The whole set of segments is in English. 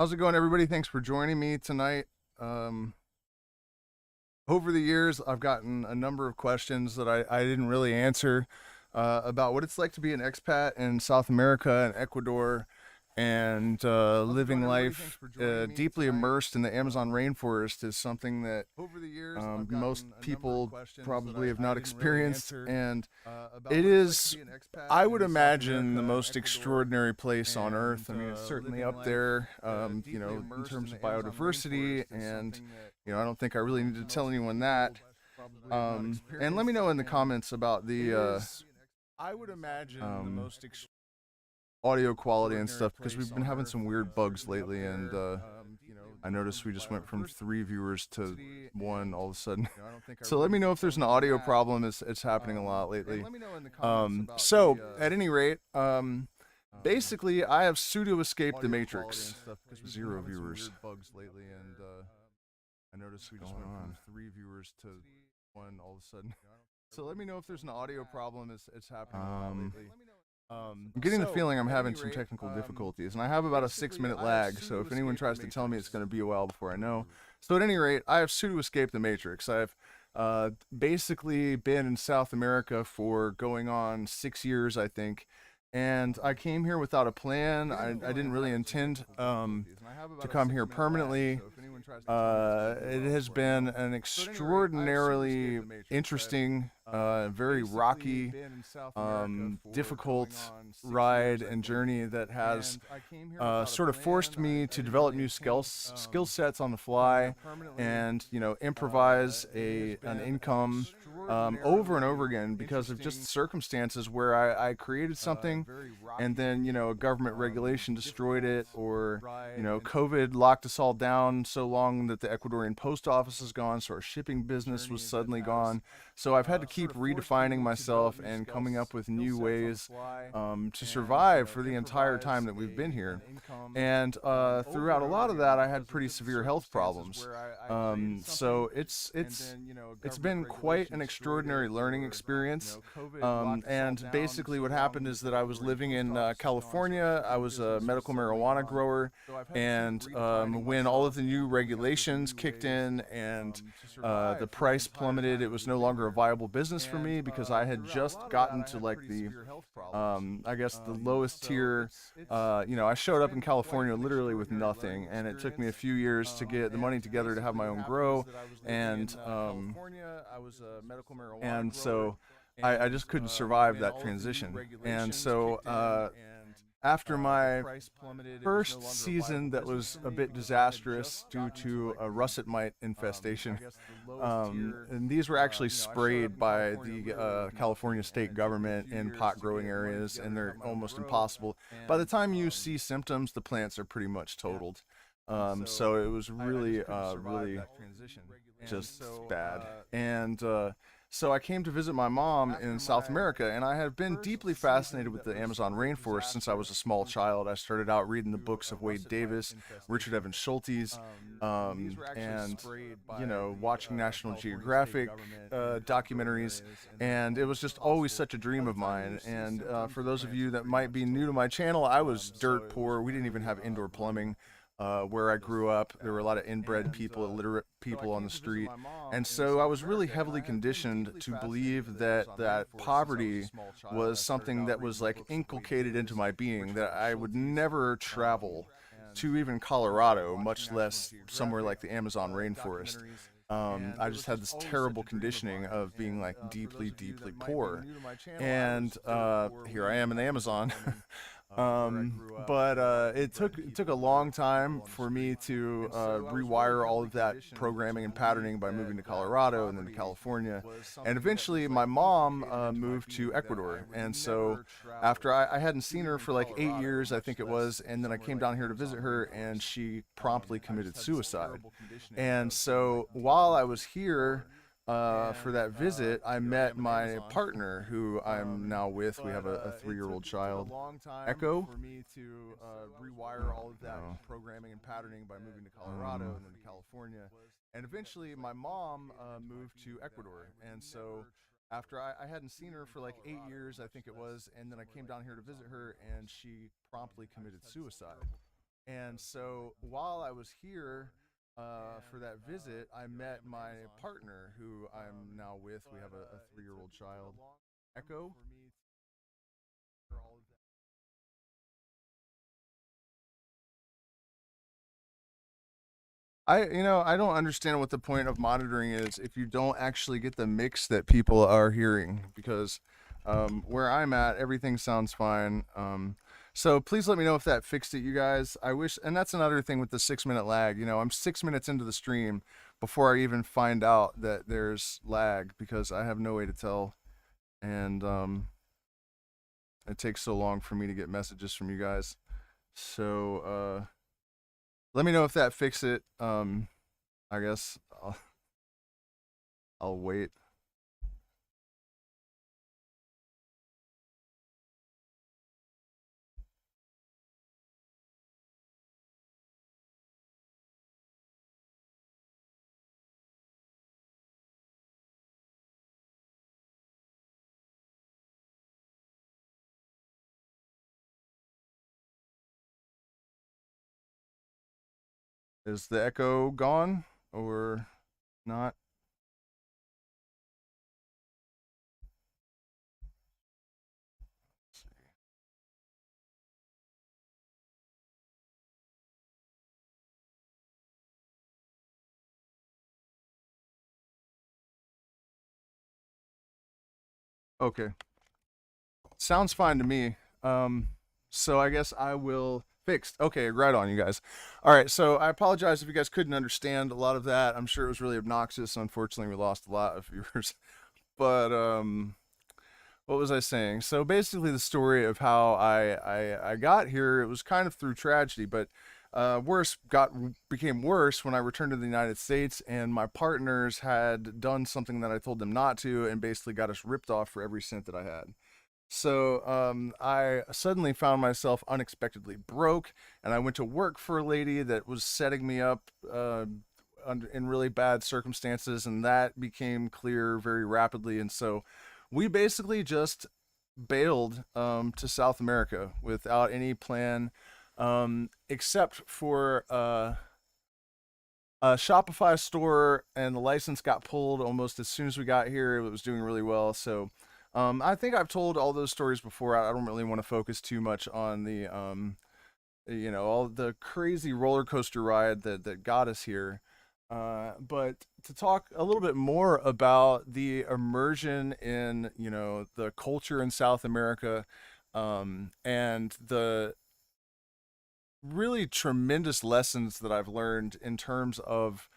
How's it going, everybody? Thanks for joining me tonight. Um, Over the years, I've gotten a number of questions that I didn't really answer about what it's like to be an expat in South America and Ecuador and living life deeply immersed in the Amazon rainforest is something that most people probably have not experienced. And it is, I would imagine, the most extraordinary place on Earth. I mean, it's certainly up there, in terms of biodiversity. And, I don't think I really need to tell anyone that. And let me know in the comments about the, I would imagine, the most audio quality and stuff, because we've been having some weird bugs lately. And I noticed we just went from 3 viewers to 1 all of a sudden. So let me know if there's an audio problem. It's happening a lot lately. So at any rate, basically I have pseudo-escaped the Matrix. 0 viewers. I noticed we just went from 3 viewers to 1 all of a sudden. So let me know if there's an audio problem. It's happening a lot lately. I'm getting the feeling I'm having some technical difficulties, and I have about a 6-minute lag, so if anyone tries to tell me, it's going to be a while before I know. So at any rate, I have pseudo-escaped the Matrix. I've basically been in South America for going on 6 years, I think, and I came here without a plan. I didn't really intend to come here permanently. It has been an extraordinarily interesting, very rocky, difficult ride and journey that has sort of forced me to develop new skill sets on the fly, and improvise an income over and over again because of just circumstances where I created something, and then a government regulation destroyed it, or COVID locked us all down so long that the Ecuadorian post office is gone, so our shipping business was suddenly gone. So I've had to keep redefining myself and coming up with new ways to survive for the entire time that we've been here. And throughout a lot of that, I had pretty severe health problems. So it's been quite an extraordinary learning experience. And basically what happened is that I was living in California. I was a medical marijuana grower, and when all of the new regulations kicked in and the price plummeted, it was no longer a viable business for me because I had just gotten to like the I guess the lowest tier. I showed up in California literally with nothing, and it took me a few years to get the money together to have my own grow, and so I just couldn't survive that transition. And so after my first season that was a bit disastrous due to a russet mite infestation, and these were actually sprayed by the California state government in pot growing areas, and they're almost impossible. By the time you see symptoms, the plants are pretty much totaled. So it was really just bad. And so I came to visit my mom in South America, and I have been deeply fascinated with the Amazon rainforest since I was a small child. I started out reading the books of Wade Davis, Richard Evans Schultes, and watching National Geographic documentaries, and it was just always such a dream of mine. And for those of you that might be new to my channel, I was dirt poor. We didn't even have indoor plumbing. Where I grew up, there were a lot of inbred people, illiterate people on the street, and so I was really heavily conditioned to believe that poverty was something that was like inculcated into my being, that I would never travel to even Colorado, much less somewhere like the Amazon rainforest. I just had this terrible conditioning of being like deeply poor, and here I am in the Amazon. But it took a long time for me to rewire all of that programming and patterning by moving to Colorado and then to California, and eventually my mom moved to Ecuador. And so after I hadn't seen her for like 8 years, I think it was, and then I came down here to visit her, and she promptly committed suicide. And so while I was here for that visit, I met my partner, who I'm now with. We have a 3-year-old child, Echo. For me to rewire all of that programming and patterning by moving to Colorado and then to California, and eventually my mom moved to Ecuador. And so after I hadn't seen her for like 8 years, I think it was, and then I came down here to visit her, and she promptly committed suicide. And so while I was here for that visit, I met my partner, who I'm now with. We have a 3-year-old child, Echo. I don't understand what the point of monitoring is if you don't actually get the mix that people are hearing, because where I'm at, everything sounds fine. So please let me know if that fixed it, you guys. I wish, and that's another thing with the 6 minute lag. I'm 6 minutes into the stream before I even find out that there's lag, because I have no way to tell, and it takes so long for me to get messages from you guys. So let me know if that fixed it. I guess I'll wait. Is the echo gone or not? Let's see. Okay, sounds fine to me. So I guess I will fixed. Okay, right on, you guys. All right, so I apologize if you guys couldn't understand a lot of that. I'm sure it was really obnoxious. Unfortunately, we lost a lot of viewers. But what was I saying? So basically, the story of how I got here, it was kind of through tragedy, but worse became worse when I returned to the United States, and my partners had done something that I told them not to, and basically got us ripped off for every cent that I had. So I suddenly found myself unexpectedly broke, and I went to work for a lady that was setting me up in really bad circumstances, and that became clear very rapidly. And so we basically just bailed to South America without any plan, except for a Shopify store, and the license got pulled almost as soon as we got here. It was doing really well. So I think I've told all those stories before. I don't really want to focus too much on the all the crazy roller coaster ride that got us here. But to talk a little bit more about the immersion in the culture in South America, and the really tremendous lessons that I've learned in terms of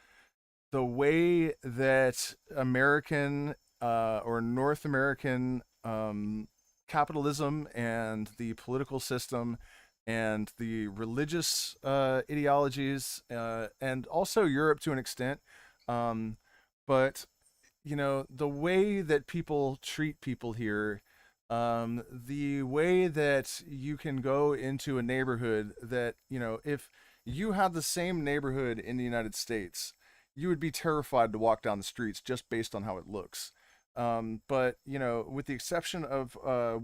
the way that American or North American capitalism and the political system and the religious ideologies, and also Europe to an extent, um, but the way that people treat people here, the way that you can go into a neighborhood that, if you had the same neighborhood in the United States, you would be terrified to walk down the streets just based on how it looks. But, with the exception of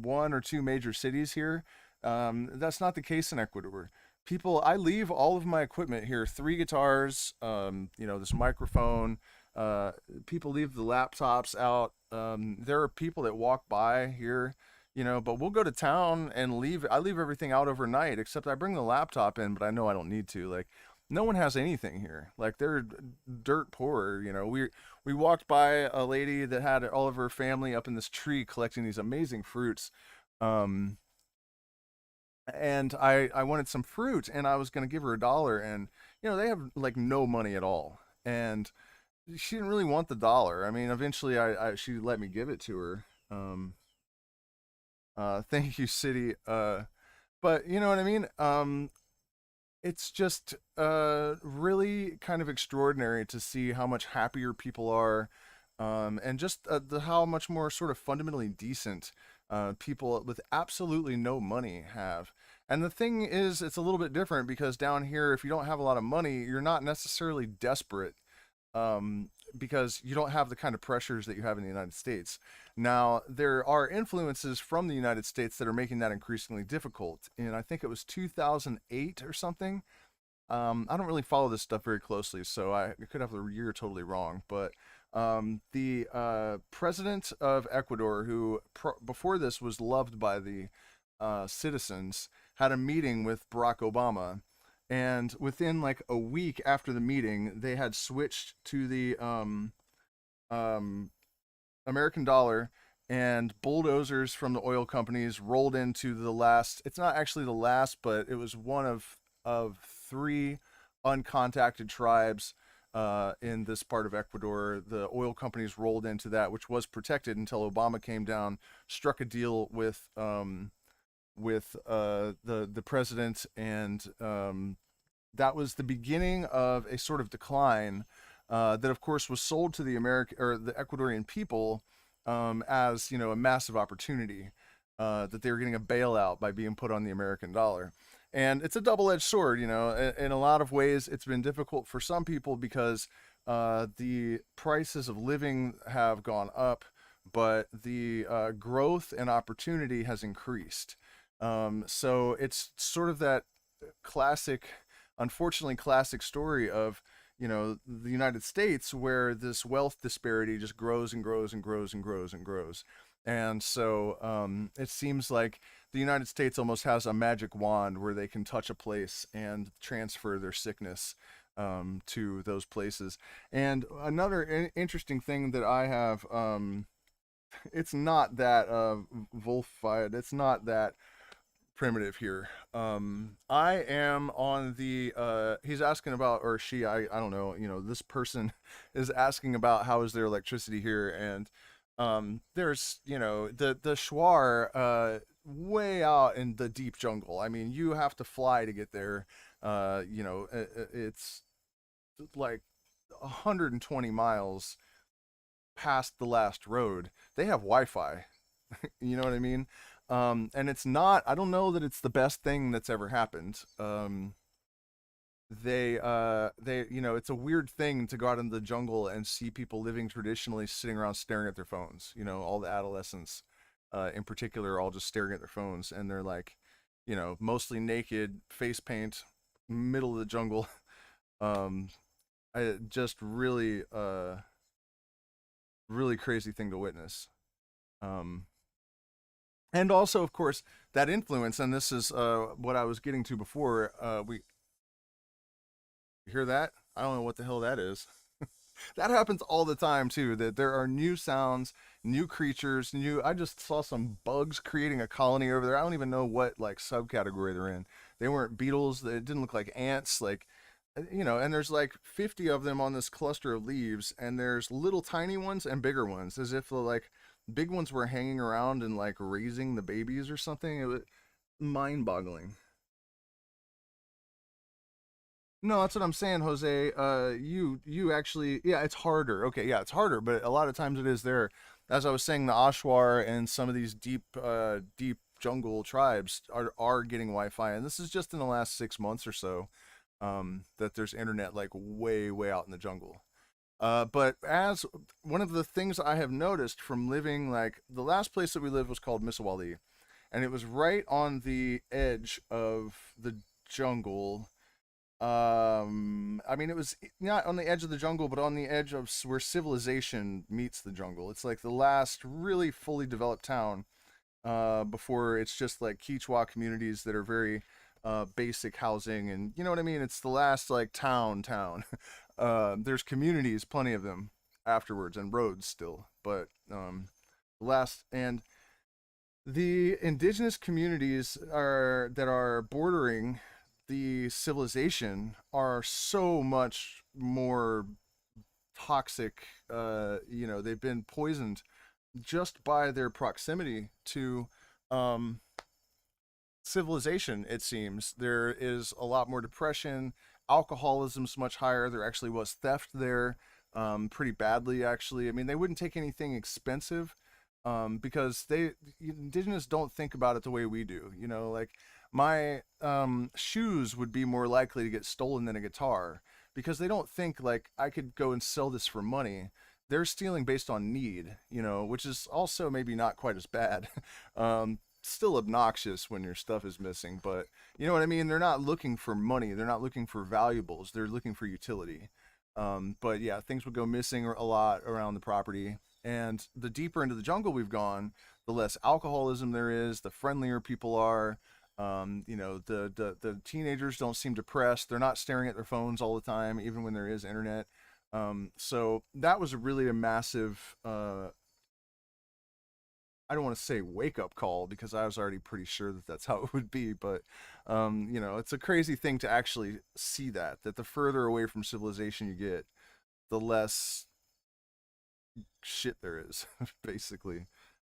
one or two major cities here, that's not the case in Ecuador. I leave all of my equipment here, 3 guitars, this microphone, uh, people leave the laptops out. There are people that walk by here, but we'll go to town and leave. I leave everything out overnight, except I bring the laptop in, but I know I don't need to. Like, no one has anything here. Like, they're dirt poor. We walked by a lady that had all of her family up in this tree collecting these amazing fruits. Um, and I wanted some fruit, and I was gonna give her $1, and they have like no money at all, and she didn't really want the $1. I mean, eventually, she let me give it to her. Thank you, City. But you know what I mean. It's just really kind of extraordinary to see how much happier people are, and just how much more sort of fundamentally decent people with absolutely no money have. And the thing is, it's a little bit different because down here, if you don't have a lot of money, you're not necessarily desperate. because you don't have the kind of pressures that you have in the United States. Now, there are influences from the United States that are making that increasingly difficult. And I think it was 2008 or something. I don't really follow this stuff very closely, so I could have the year totally wrong. But the president of Ecuador, who before this was loved by the citizens, had a meeting with Barack Obama, and within like a week after the meeting, they had switched to the um, American dollar, and bulldozers from the oil companies rolled into the last. It's not actually the last, but it was one of three uncontacted tribes in this part of Ecuador. The oil companies rolled into that, which was protected until Obama came down, struck a deal with the president, and that was the beginning of a sort of decline that, of course, was sold to the American or the Ecuadorian people as a massive opportunity, that they were getting a bailout by being put on the American dollar. And it's a double-edged sword, in a lot of ways. It's been difficult for some people because the prices of living have gone up, but the growth and opportunity has increased. So it's sort of that classic, unfortunately classic story of, the United States, where this wealth disparity just grows and grows and grows and grows and grows. And so it seems like the United States almost has a magic wand where they can touch a place and transfer their sickness to those places. And another interesting thing that I have, it's not that Wolfified, it's not that primitive here. I am on the he's asking about, or she, I don't know, this person is asking about how is there electricity here. And there's, the Shuar way out in the deep jungle. I mean, you have to fly to get there. It's like 120 miles past the last road. They have Wi-Fi. You know what I mean? And it's not, I don't know that it's the best thing that's ever happened. It's a weird thing to go out into the jungle and see people living traditionally sitting around staring at their phones. All the adolescents, in particular, are all just staring at their phones, and they're like, mostly naked, face paint, middle of the jungle. um, just really, really crazy thing to witness. Um, and also, of course, that influence, and this is what I was getting to before. We hear that? I don't know what the hell that is. That happens all the time too. That there are new sounds, new creatures, new. I just saw some bugs creating a colony over there. I don't even know what like subcategory they're in. They weren't beetles. They didn't look like ants. Like, and there's like 50 of them on this cluster of leaves, and there's little tiny ones and bigger ones, as if the like big ones were hanging around and like raising the babies or something. It was mind-boggling. No, that's what I'm saying, Jose. You actually, yeah, it's harder. Okay, yeah, it's harder, but a lot of times it is there. As I was saying, the Ashwar and some of these deep jungle tribes are getting Wi-Fi, and this is just in the last 6 months or so, that there's internet like way out in the jungle. But as one of the things I have noticed from living, like the last place that we lived was called Misawali, and it was right on the edge of the jungle. I mean, it was not on the edge of the jungle, but on the edge of where civilization meets the jungle. It's like the last really fully developed town, before it's just like Quichua communities that are very basic housing, and you know what I mean. It's the last like town. There's communities, plenty of them afterwards, and roads still, but last and the indigenous communities are that are bordering the civilization are so much more toxic. They've been poisoned just by their proximity to um, civilization. It seems there is a lot more depression. Alcoholism's much higher. There actually was theft there, pretty badly actually. I mean, they wouldn't take anything expensive, because they indigenous don't think about it the way we do. Like my shoes would be more likely to get stolen than a guitar, because they don't think like I could go and sell this for money. They're stealing based on need, you know, which is also maybe not quite as bad. Still obnoxious when your stuff is missing, but you know what I mean? They're not looking for money. They're not looking for valuables. They're looking for utility. But yeah, things would go missing a lot around the property. And the deeper into the jungle we've gone, the less alcoholism there is, the friendlier people are. You know, the teenagers don't seem depressed. They're not staring at their phones all the time, even when there is internet. So that was really a massive, I don't want to say wake up call because I was already pretty sure that that's how it would be, but you know, it's a crazy thing to actually see that the further away from civilization you get, the less shit there is, basically.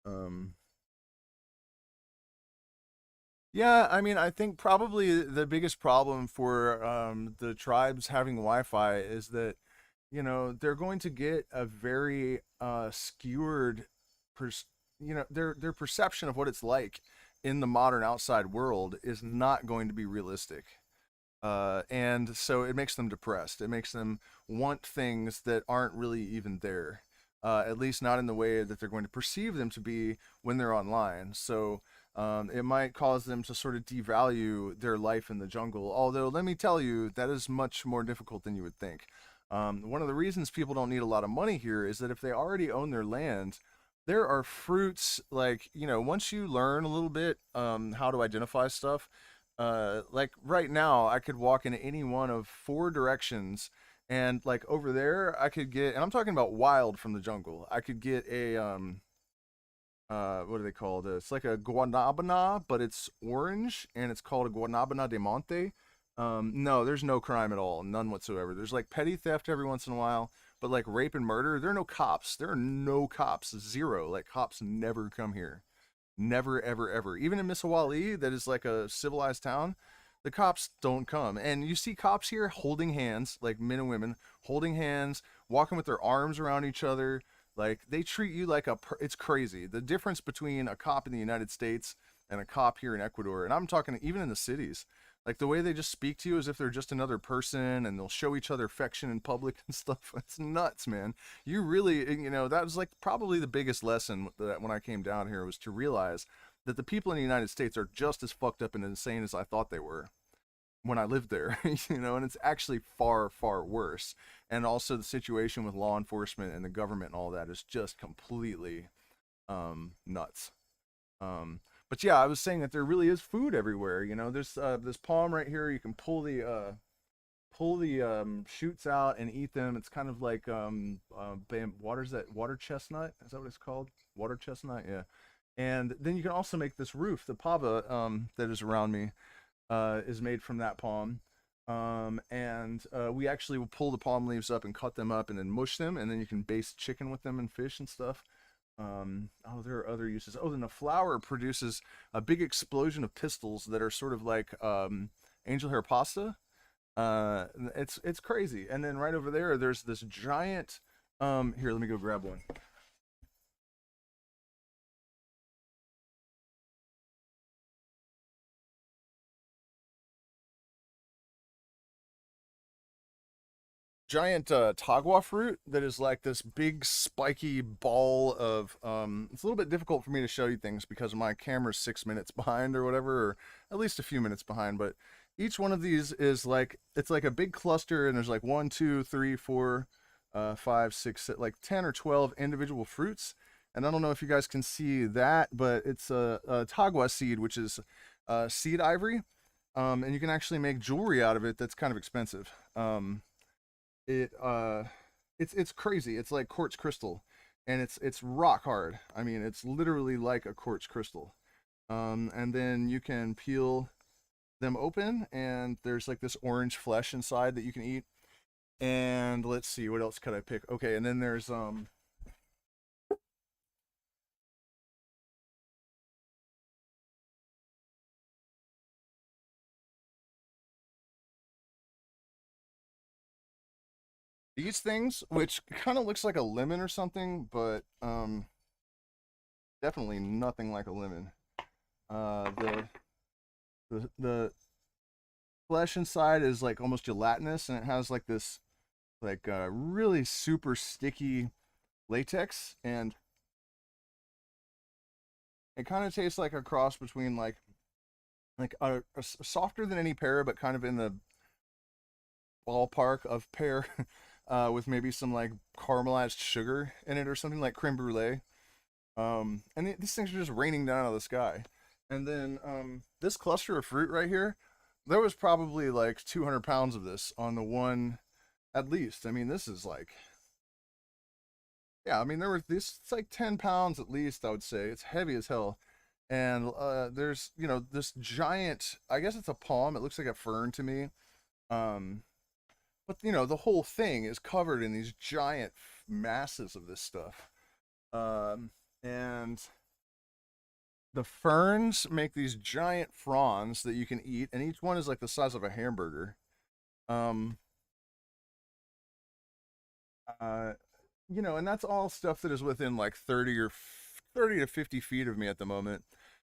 Um, yeah, I mean, I think probably the biggest problem for the tribes having Wi-Fi is that, you know, they're going to get a very skewered, pers- you know, their perception of what it's like in the modern outside world is not going to be realistic. And so it makes them depressed. It makes them want things that aren't really even there, at least not in the way that they're going to perceive them to be when they're online. So it might cause them to sort of devalue their life in the jungle. Although, let me tell you, that is much more difficult than you would think. One of the reasons people don't need a lot of money here is that if they already own their land, there are fruits like, you know, once you learn a little bit how to identify stuff, like right now I could walk in any one of four directions, and like over there I could get, and I'm talking about wild from the jungle, I could get a what are they called, it's like a guanabana, but it's orange and it's called a guanabana de monte. No, there's no crime at all, none whatsoever. There's like petty theft every once in a while, but like rape and murder, there are no cops, there are no cops, zero. Like cops never come here. Never, ever, ever. Even in Misawali, that is like a civilized town, the cops don't come. And you see cops here holding hands, like men and women, holding hands, walking with their arms around each other. Like they treat you like it's crazy. The difference between a cop in the United States and a cop here in Ecuador, and I'm talking even in the cities, like the way they just speak to you as if they're just another person, and they'll show each other affection in public and stuff. It's nuts, man. You really, you know, that was like probably the biggest lesson that when I came down here was to realize that the people in the United States are just as fucked up and insane as I thought they were when I lived there, you know, and it's actually far, far worse. And also the situation with law enforcement and the government and all that is just completely nuts. But yeah, I was saying that there really is food everywhere. You know, there's this palm right here. You can pull the shoots out and eat them. It's kind of like water's that water chestnut? Is that what it's called? Water chestnut, yeah. And then you can also make this roof. The pava that is around me is made from that palm. And we actually will pull the palm leaves up and cut them up and then mush them, and then you can baste chicken with them and fish and stuff. Oh, there are other uses. Oh, then the flower produces a big explosion of pistils that are sort of like angel hair pasta. It's crazy. And then right over there, there's this giant. Here, let me go grab one. Giant Tagua fruit that is like this big spiky ball of it's a little bit difficult for me to show you things because my camera's 6 minutes behind or whatever, or at least a few minutes behind, but each one of these is like, it's like a big cluster, and there's like one, two, three, four, five, six, like 10 or 12 individual fruits. And I don't know if you guys can see that, but it's a Tagua seed, which is seed ivory. And you can actually make jewelry out of it that's kind of expensive. It it's crazy. It's like quartz crystal, and it's rock hard. I mean, it's literally like a quartz crystal. And then you can peel them open, and there's like this orange flesh inside that you can eat. And let's see, what else could I pick? Okay, and then there's these things, which kind of looks like a lemon or something, but definitely nothing like a lemon. The flesh inside is like almost gelatinous, and it has like this like really super sticky latex, and it kind of tastes like a cross between like softer than any pear, but kind of in the ballpark of pear, with maybe some like caramelized sugar in it or something like creme brulee. And these things are just raining down out of the sky. And then this cluster of fruit right here, there was probably like 200 pounds of this on the one, at least. I mean, this is like, yeah, I mean, there were this, it's like 10 pounds at least, I would say. It's heavy as hell. And there's, this giant, I guess it's a palm. It looks like a fern to me. Um, but, the whole thing is covered in these giant masses of this stuff. And the ferns make these giant fronds that you can eat, and each one is like the size of a hamburger. Um, uh, and that's all stuff that is within like 30 to 50 feet of me at the moment.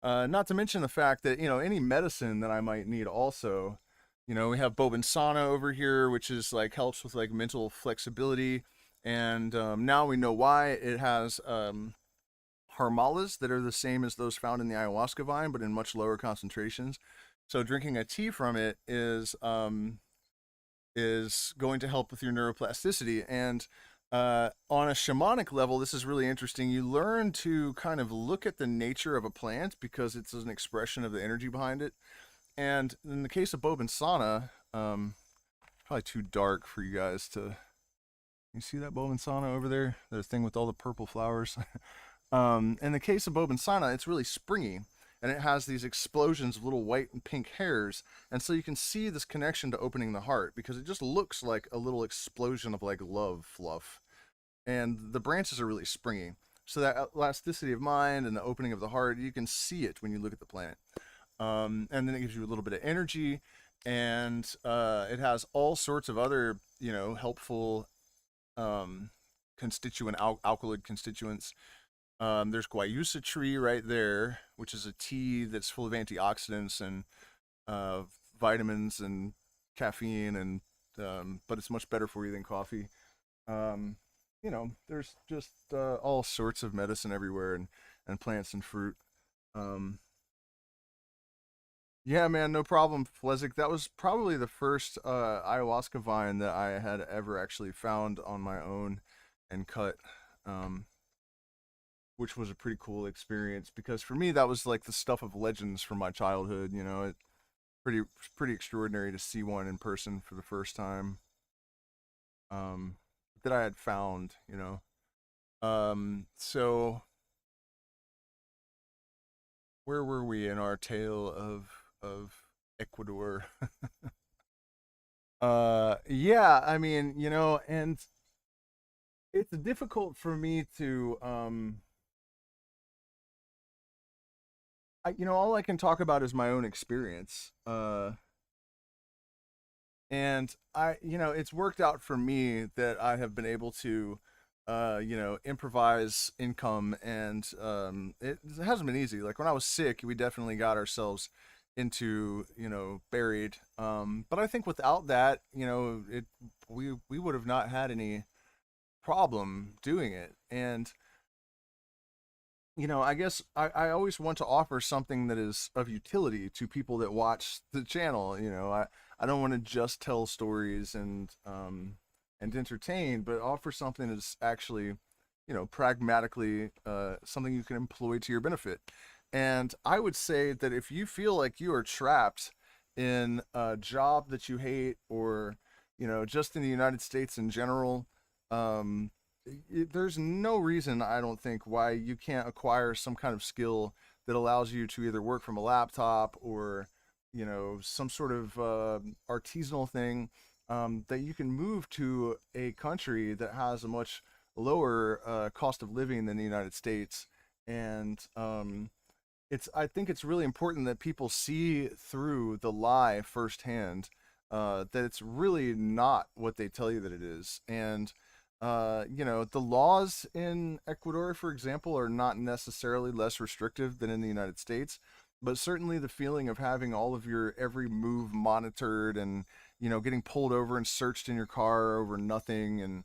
Not to mention the fact that, any medicine that I might need also, we have Bobansana over here, which is like helps with like mental flexibility. And now we know why it has harmalas that are the same as those found in the ayahuasca vine, but in much lower concentrations. So drinking a tea from it is going to help with your neuroplasticity. And on a shamanic level, this is really interesting. You learn to kind of look at the nature of a plant because it's an expression of the energy behind it. And in the case of Bobansana, probably too dark for you guys to. You see that Bobansana over there? The thing with all the purple flowers. In the case of Bobansana, it's really springy, and it has these explosions of little white and pink hairs, and so you can see this connection to opening the heart because it just looks like a little explosion of like love fluff, and the branches are really springy. So that elasticity of mind and the opening of the heart, you can see it when you look at the plant. And then it gives you a little bit of energy, and it has all sorts of other, helpful alkaloid constituents. There's guayusa tree right there, which is a tea that's full of antioxidants and vitamins and caffeine, and but it's much better for you than coffee. There's just all sorts of medicine everywhere, and plants and fruit. Um, yeah, man, no problem, Flezick. That was probably the first ayahuasca vine that I had ever actually found on my own and cut. Um, which was a pretty cool experience because for me that was like the stuff of legends from my childhood. Pretty extraordinary to see one in person for the first time, um, that I had found. So where were we in our tale of Ecuador? Yeah, I mean, and it's difficult for me to all I can talk about is my own experience. And it's worked out for me that I have been able to, improvise income, and it hasn't been easy. Like when I was sick, we definitely got ourselves into, buried. But I think without that, we would have not had any problem doing it. And I guess I always want to offer something that is of utility to people that watch the channel. I don't want to just tell stories and entertain, but offer something that's actually, pragmatically something you can employ to your benefit. And I would say that if you feel like you are trapped in a job that you hate, or, just in the United States in general, um, there's no reason, I don't think, why you can't acquire some kind of skill that allows you to either work from a laptop or, some sort of artisanal thing, that you can move to a country that has a much lower cost of living than the United States. And I think it's really important that people see through the lie firsthand, that it's really not what they tell you that it is. And the laws in Ecuador, for example, are not necessarily less restrictive than in the United States, but certainly the feeling of having all of your every move monitored, and getting pulled over and searched in your car over nothing, and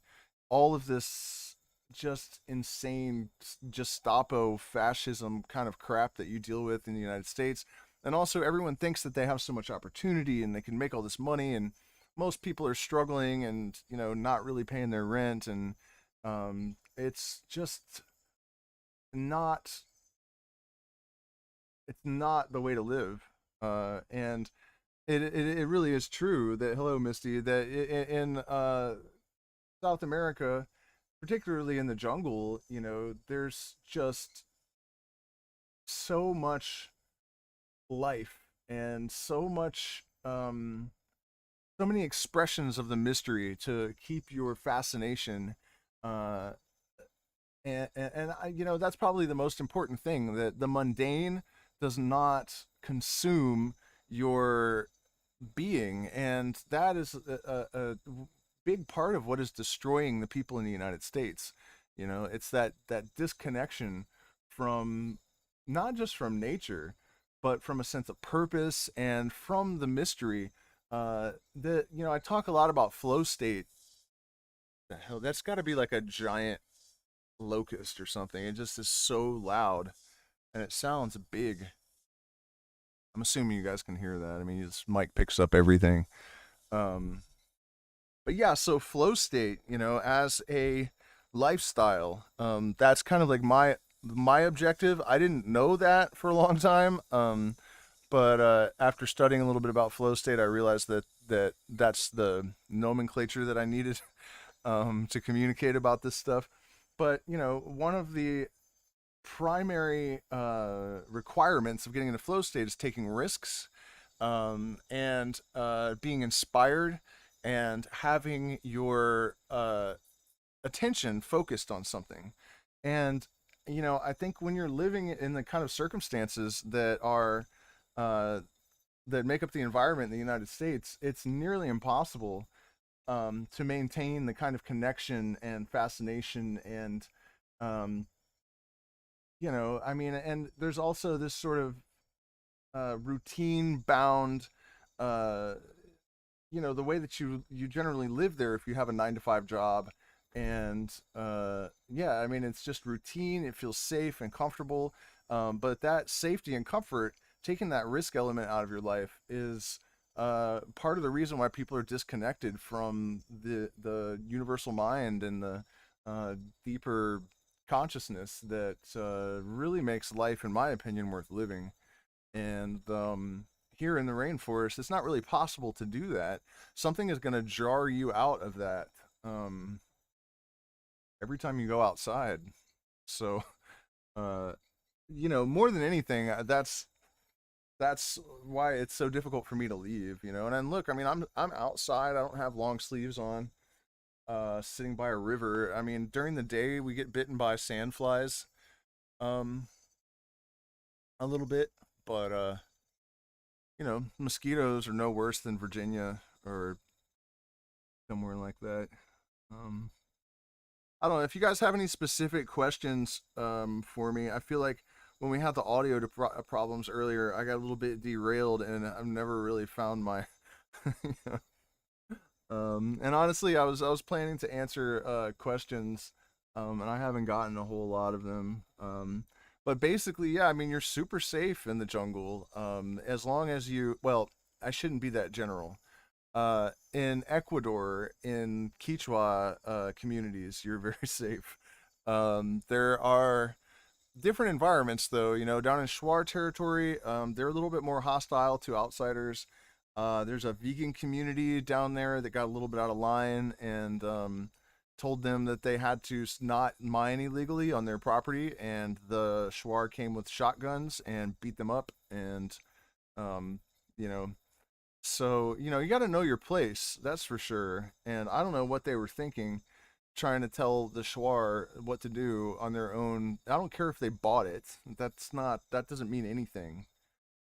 all of this just insane Gestapo fascism kind of crap that you deal with in the United States. And also everyone thinks that they have so much opportunity and they can make all this money, and most people are struggling and not really paying their rent, and it's just not it's not the way to live. And it really is true that, hello Misty, that in South America, particularly in the jungle, there's just so much life and so many expressions of the mystery to keep your fascination. uh and that's probably the most important thing, that the mundane does not consume your being, and that is a big part of what is destroying the people in the United States. It's that disconnection from, not just from nature, but from a sense of purpose and from the mystery. That I talk a lot about flow state. The hell, that's got to be like a giant locust or something. It just is so loud, and it sounds big. I'm assuming you guys can hear that. I mean, this mic picks up everything. Um, but yeah, so flow state, as a lifestyle, that's kind of like my objective. I didn't know that for a long time, but after studying a little bit about flow state, I realized that's the nomenclature that I needed to communicate about this stuff. But one of the primary requirements of getting into flow state is taking risks, and being inspired, and having your attention focused on something. And I think when you're living in the kind of circumstances uh, that make up the environment in the United States, it's nearly impossible to maintain the kind of connection and fascination, and um, I mean, and there's also this sort of routine bound, uh, the way that you generally live there if you have a 9 to 5 job. And yeah, I mean, it's just routine. It feels safe and comfortable. But that safety and comfort, taking that risk element out of your life, is part of the reason why people are disconnected from the universal mind and the uh, deeper consciousness that really makes life, in my opinion, worth living. And here in the rainforest, it's not really possible to do that. Something is going to jar you out of that um, every time you go outside. So, uh, more than anything, that's why it's so difficult for me to leave. And then look, I mean, I'm outside. I don't have long sleeves on. Sitting by a river. I mean, during the day we get bitten by sandflies, um, a little bit, but mosquitoes are no worse than Virginia or somewhere like that. Um, I don't know if you guys have any specific questions for me. I feel like when we had the audio problems earlier, I got a little bit derailed, and I've never really found my. you know, and honestly, I was planning to answer questions, and I haven't gotten a whole lot of them. But basically, yeah, I mean, you're super safe in the jungle, as long as well, I shouldn't be that general. In Ecuador, in Quichua communities, you're very safe. There are different environments, though. Down in Shuar territory, they're a little bit more hostile to outsiders. There's a vegan community down there that got a little bit out of line, and told them that they had to not mine illegally on their property, and the Shuar came with shotguns and beat them up, and um, you know, so you got to know your place, that's for sure. And I don't know what they were thinking, trying to tell the Shuar what to do on their own. I don't care if they bought it. That doesn't mean anything,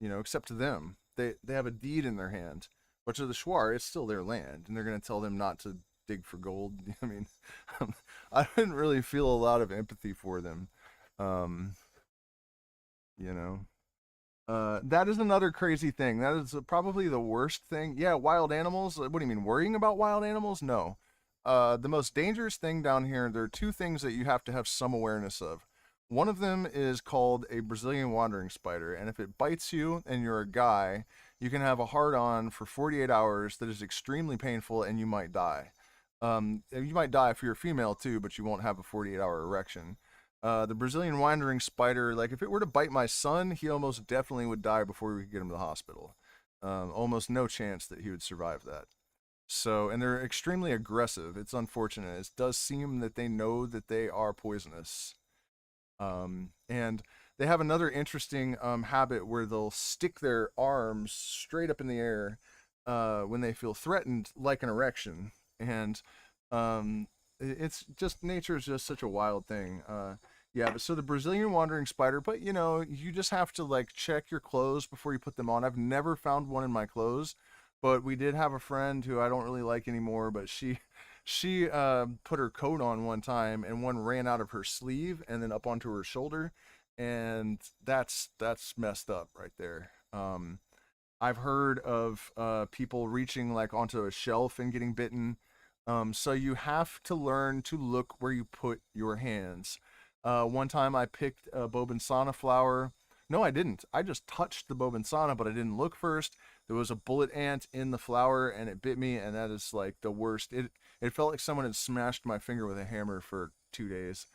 except to them. They have a deed in their hand, but to the Shuar, it's still their land, and they're going to tell them not to dig for gold. I mean, I didn't really feel a lot of empathy for them, um, you know. That is another crazy thing. That is probably the worst thing. Yeah, wild animals. What do you mean, worrying about wild animals? No. The most dangerous thing down here, there are two things that you have to have some awareness of. One of them is called a Brazilian wandering spider, and if it bites you and you're a guy, you can have a hard on for 48 hours that is extremely painful and you might die. You might die if you're a female too, but you won't have a 48-hour erection. The Brazilian wandering spider, like if it were to bite my son, he almost definitely would die before we could get him to the hospital. Almost no chance that he would survive that. So, and they're extremely aggressive. It's unfortunate. It does seem that they know that they are poisonous. And they have another interesting habit where they'll stick their arms straight up in the air when they feel threatened, like an erection. And it's just, nature is just such a wild thing. Yeah, but so the Brazilian wandering spider, but you know, you just have to like check your clothes before you put them on. I've never found one in my clothes, but we did have a friend who I don't really like anymore, but she put her coat on one time and one ran out of her sleeve and then up onto her shoulder, and that's messed up right there. I've heard of people reaching like onto a shelf and getting bitten. So you have to learn to look where you put your hands. One time I picked a Bobansana flower. No, I didn't. I just touched the Bobansana, but I didn't look first. There was a bullet ant in the flower, and it bit me, and that is like the worst. It felt like someone had smashed my finger with a hammer for 2 days.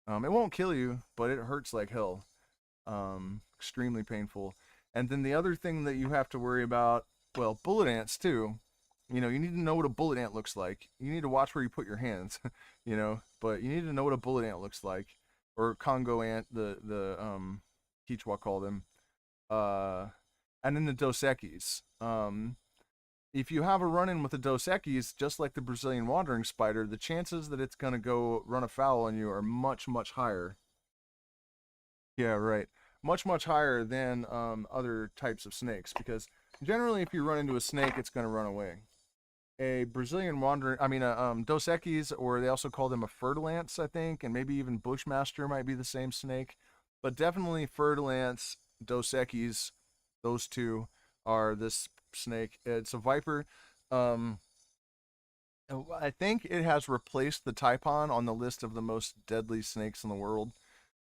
It won't kill you, but it hurts like hell. Extremely painful. And then the other thing that you have to worry about, well, bullet ants too. You know, you need to know what a bullet ant looks like. You need to watch where you put your hands, you know, but you need to know what a bullet ant looks like, or Congo ant, the Quichois call them, uh, and then the Dos Equis. If you have a run-in with the Dos Equis, just like the Brazilian wandering spider, the chances that it's gonna go run afoul on you are much, much higher. Yeah, right. Much, much higher than other types of snakes, because generally, if you run into a snake, it's gonna run away. A Brazilian wandering, I mean, a Dos Equis, or they also call them a fertilance, I think, and maybe even Bushmaster might be the same snake, but definitely fertilance, Dos Equis, those two are this snake. It's a viper. Um, I think it has replaced the taipon on the list of the most deadly snakes in the world.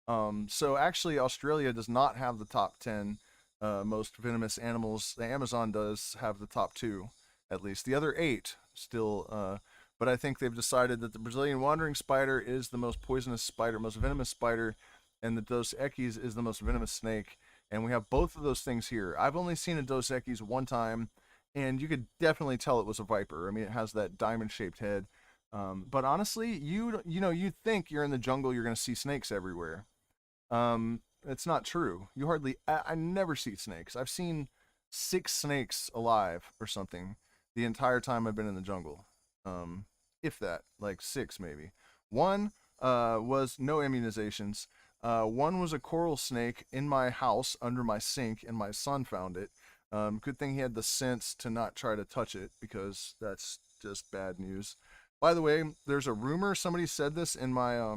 So actually, Australia does not have the top 10 most venomous animals. The Amazon does have the top two, at least. The other eight still, but I think they've decided that the Brazilian wandering spider is the most poisonous spider, most venomous spider, and the Dos Equis is the most venomous snake. And we have both of those things here. I've only seen a Dos Equis one time, and you could definitely tell it was a viper. I mean, it has that diamond-shaped head. But honestly, you know, you think you're in the jungle, you're gonna see snakes everywhere. It's not true. You hardly. I never see snakes. I've seen 6 snakes alive or something the entire time I've been in the jungle. If that, like 6 maybe. One was no immunizations. One was a coral snake in my house under my sink, and my son found it. Good thing he had the sense to not try to touch it, because that's just bad news. By the way, there's a rumor. Somebody said this in my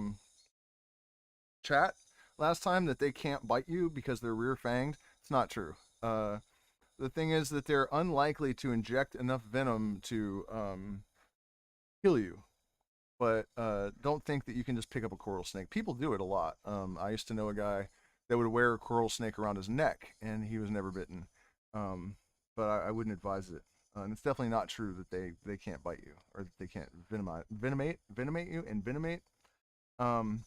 chat last time, that they can't bite you because they're rear fanged. It's not true. The thing is that they're unlikely to inject enough venom to kill you. But don't think that you can just pick up a coral snake. People do it a lot. I used to know a guy that would wear a coral snake around his neck, and he was never bitten. But I wouldn't advise it. And it's definitely not true that they can't bite you, or that they can't venomate you, and venomate. Um,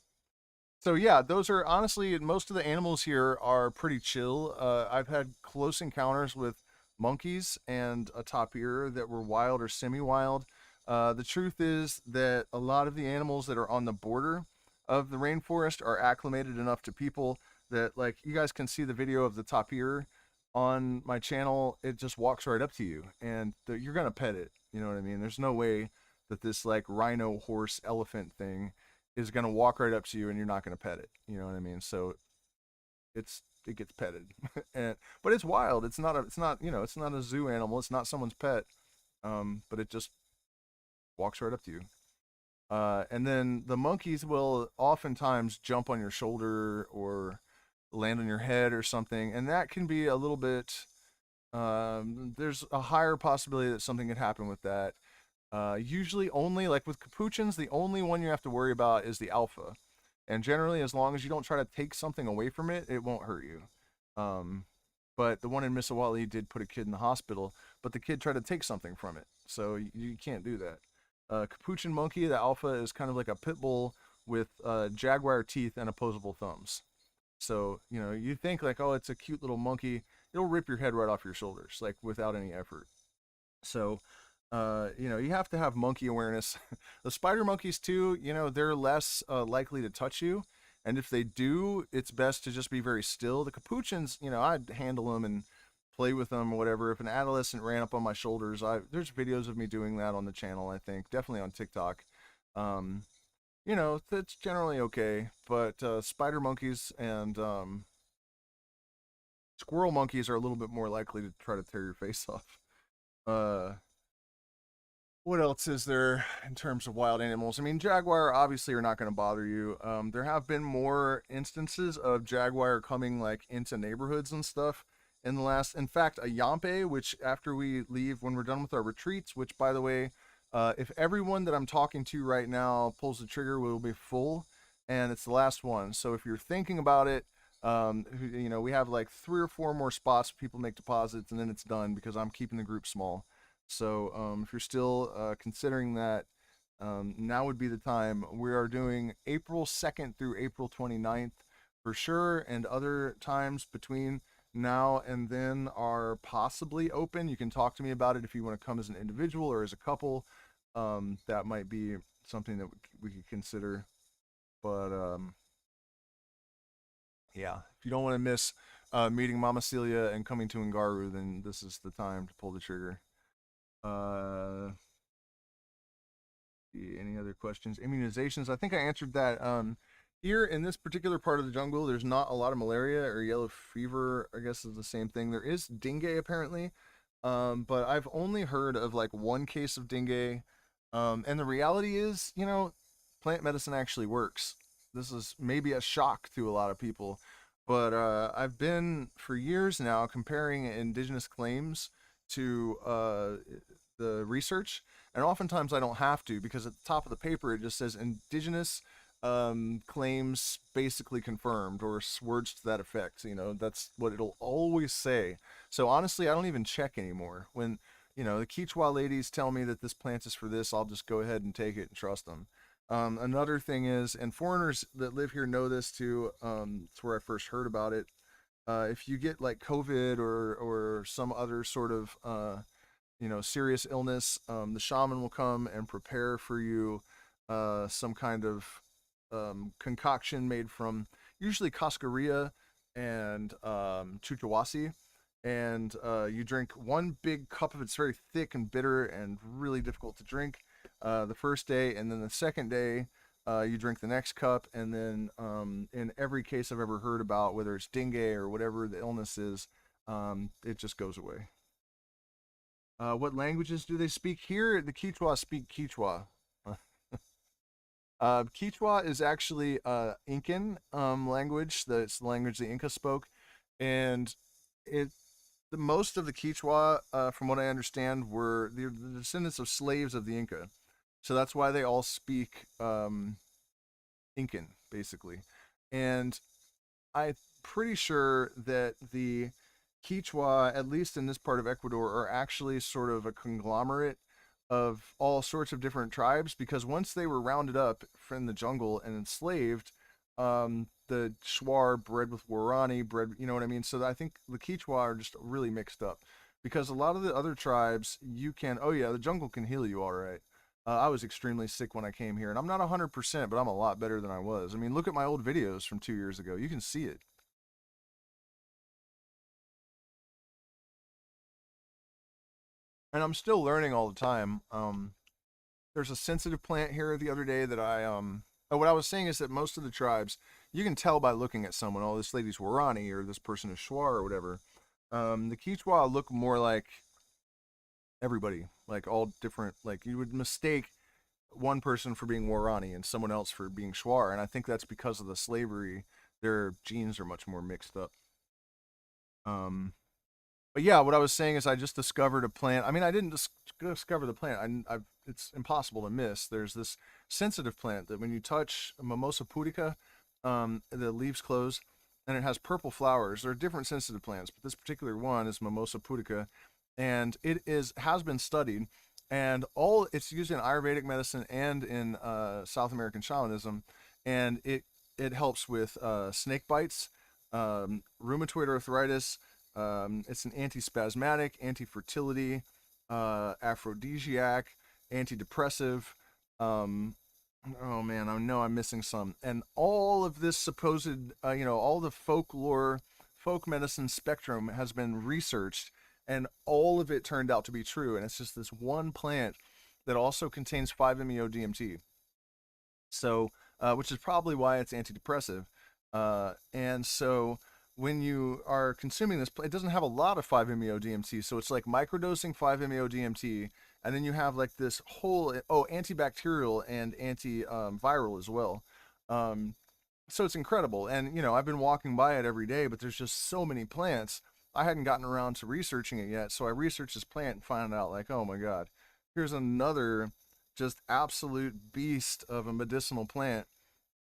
so yeah, those are honestly, most of the animals here are pretty chill. I've had close encounters with monkeys and a tapir that were wild or semi-wild. The truth is that a lot of the animals that are on the border of the rainforest are acclimated enough to people that, like, you guys can see the video of the tapir on my channel. It just walks right up to you, and you're gonna pet it. You know what I mean? There's no way that this like rhino, horse, elephant thing is gonna walk right up to you and you're not gonna pet it. You know what I mean? So it gets petted, and but it's wild. It's not you know, it's not a zoo animal. It's not someone's pet. But it just walks right up to you. And then the monkeys will oftentimes jump on your shoulder, or land on your head or something, and that can be a little bit. There's a higher possibility that something could happen with that. Usually, only like with capuchins, the only one you have to worry about is the alpha, and generally, as long as you don't try to take something away from it, it won't hurt you. Um, but the one in Misawali did put a kid in the hospital, but the kid tried to take something from it, so you can't do that. Capuchin monkey, the alpha is kind of like a pit bull with jaguar teeth and opposable thumbs. So, you think like, oh, it's a cute little monkey. It'll rip your head right off your shoulders, like without any effort. So, you have to have monkey awareness. The spider monkeys too, they're less likely to touch you. And if they do, it's best to just be very still. The capuchins, I'd handle them and play with them or whatever. If an adolescent ran up on my shoulders, there's videos of me doing that on the channel, I think. Definitely on TikTok. Um, that's generally okay. But spider monkeys and squirrel monkeys are a little bit more likely to try to tear your face off. Uh, what else is there in terms of wild animals? I mean, jaguar obviously are not going to bother you. There have been more instances of jaguar coming like into neighborhoods and stuff in fact, a yampe, which after we leave, when we're done with our retreats, which by the way, if everyone that I'm talking to right now pulls the trigger, we'll be full, and it's the last one. So if you're thinking about it, we have like 3 or 4 more spots for people make deposits, and then it's done because I'm keeping the group small. So if you're still considering that, now would be the time. We are doing April 2nd through April 29th for sure, and other times between now and then are possibly open. You can talk to me about it if you want to come as an individual or as a couple. That might be something that we could consider. But yeah, if you don't want to miss meeting Mama Celia and coming to Ngaru, then this is the time to pull the trigger. Uh, any other questions? Immunizations, I think I answered that. Here in this particular part of the jungle, there's not a lot of malaria or yellow fever, I guess is the same thing. There is dengue apparently, but I've only heard of like one case of dengue. And the reality is, plant medicine actually works. This is maybe a shock to a lot of people, but I've been for years now comparing indigenous claims to the research, and oftentimes I don't have to because at the top of the paper it just says indigenous claims basically confirmed, or words to that effect. That's what it'll always say. So honestly, I don't even check anymore. When the Quichois ladies tell me that this plant is for this, I'll just go ahead and take it and trust them. Another thing is, and foreigners that live here know this too, it's where I first heard about it. If you get like COVID or some other sort of serious illness, the shaman will come and prepare for you some kind of concoction made from usually cascarilla and chuchawasi, and you drink one big cup of it. It's very thick and bitter and really difficult to drink the first day, and then the second day you drink the next cup, and then in every case I've ever heard about, whether it's dengue or whatever the illness is, it just goes away. What languages do they speak here? The Quichua speak Quichua. Quichua is actually Incan language. It's the language the Inca spoke, and the most of the Quichua, from what I understand, were the descendants of slaves of the Inca. So that's why they all speak Incan, basically. And I'm pretty sure that the Quichua, at least in this part of Ecuador, are actually sort of a conglomerate of all sorts of different tribes, because once they were rounded up from the jungle and enslaved, the Shuar bred with Warani, you know what I mean? So I think the Quichua are just really mixed up, because a lot of the other tribes, oh yeah, the jungle can heal you all right. I was extremely sick when I came here, and I'm not 100%, but I'm a lot better than I was. I mean, look at my old videos from 2 years ago. You can see it. And I'm still learning all the time. There's a sensitive plant here the other day that what I was saying is that most of the tribes, you can tell by looking at someone, oh, this lady's Warani or this person is Shuar or whatever. The Quichua look more like everybody, like all different, like you would mistake one person for being Warani and someone else for being Shuar, and I think that's because of the slavery their genes are much more mixed up. But yeah, what I was saying is I just discovered a plant. I mean, I didn't discover the plant. It's impossible to miss. There's this sensitive plant that when you touch Mimosa Putica, the leaves close, and it has purple flowers. There are different sensitive plants, but this particular one is Mimosa Putica, and has been studied, and all it's used in Ayurvedic medicine and in South American shamanism, and it helps with snake bites, rheumatoid arthritis. It's an antispasmodic, anti-fertility, aphrodisiac, antidepressive. Um, oh man, I know I'm missing some. And all of this supposed, all the folklore, folk medicine spectrum has been researched, and all of it turned out to be true. And it's just this one plant that also contains 5-MeO-DMT. So, which is probably why it's antidepressive. And so when you are consuming this, it doesn't have a lot of 5-MeO-DMT, so it's like microdosing 5-MeO-DMT, and then you have like this whole antibacterial and antiviral as well. Um, so it's incredible, and I've been walking by it every day, but there's just so many plants. I hadn't gotten around to researching it yet, so I researched this plant and found out like, oh my god, here's another just absolute beast of a medicinal plant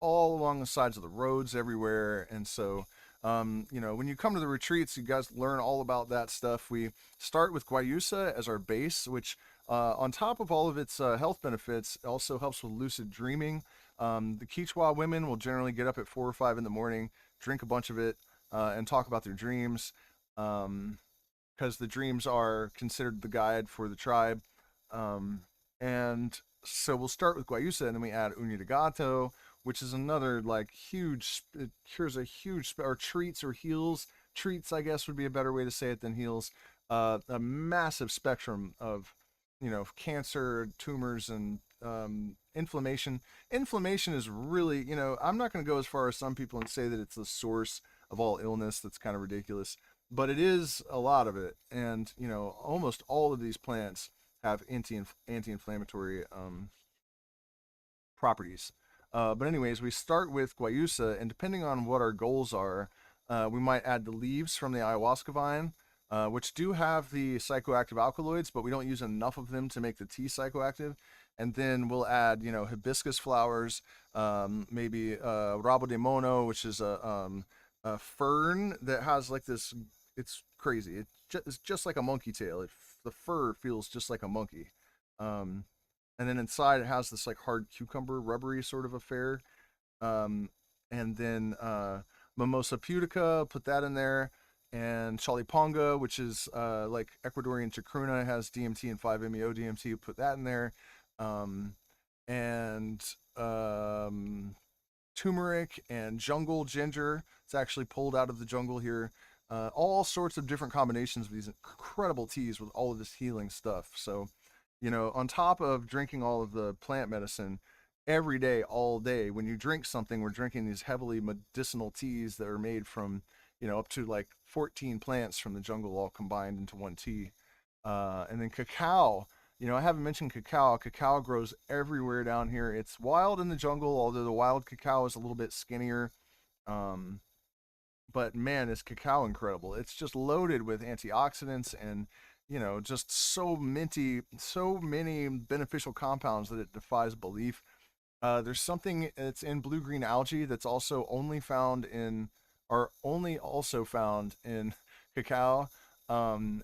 all along the sides of the roads everywhere. And so when you come to the retreats, you guys learn all about that stuff. We start with guayusa as our base, which on top of all of its health benefits, also helps with lucid dreaming. The Quichois women will generally get up at 4 or 5 in the morning, drink a bunch of it, and talk about their dreams, because the dreams are considered the guide for the tribe. And so we'll start with guayusa, and then we add uña de gato, which is another like huge. It cures a huge, or treats or heals. Treats, I guess, would be a better way to say it than heals. A massive spectrum of, cancer, tumors, and inflammation. Inflammation is really, I'm not going to go as far as some people and say that it's the source of all illness. That's kind of ridiculous, but it is a lot of it. And almost all of these plants have anti-inflammatory properties. But anyways, we start with guayusa, and depending on what our goals are, we might add the leaves from the ayahuasca vine, which do have the psychoactive alkaloids, but we don't use enough of them to make the tea psychoactive. And then we'll add, hibiscus flowers, maybe rabo de mono, which is a fern that has like this. It's crazy. It's just like a monkey tail. The fur feels just like a monkey. Um, and then inside it has this like hard cucumber, rubbery sort of affair. And then Mimosa Putica, put that in there, and Chaliponga, which is like Ecuadorian chacruna, has DMT and 5-MeO-DMT, put that in there. Um, and Turmeric and jungle ginger. It's actually pulled out of the jungle here. All sorts of different combinations of these incredible teas with all of this healing stuff. So, on top of drinking all of the plant medicine every day, all day, when you drink something, we're drinking these heavily medicinal teas that are made from, up to like 14 plants from the jungle all combined into one tea. And then cacao. I haven't mentioned cacao. Cacao grows everywhere down here. It's wild in the jungle, although the wild cacao is a little bit skinnier. But man, is cacao incredible. It's just loaded with antioxidants and, just so many beneficial compounds that it defies belief. There's something that's in blue-green algae that's only also found in cacao. And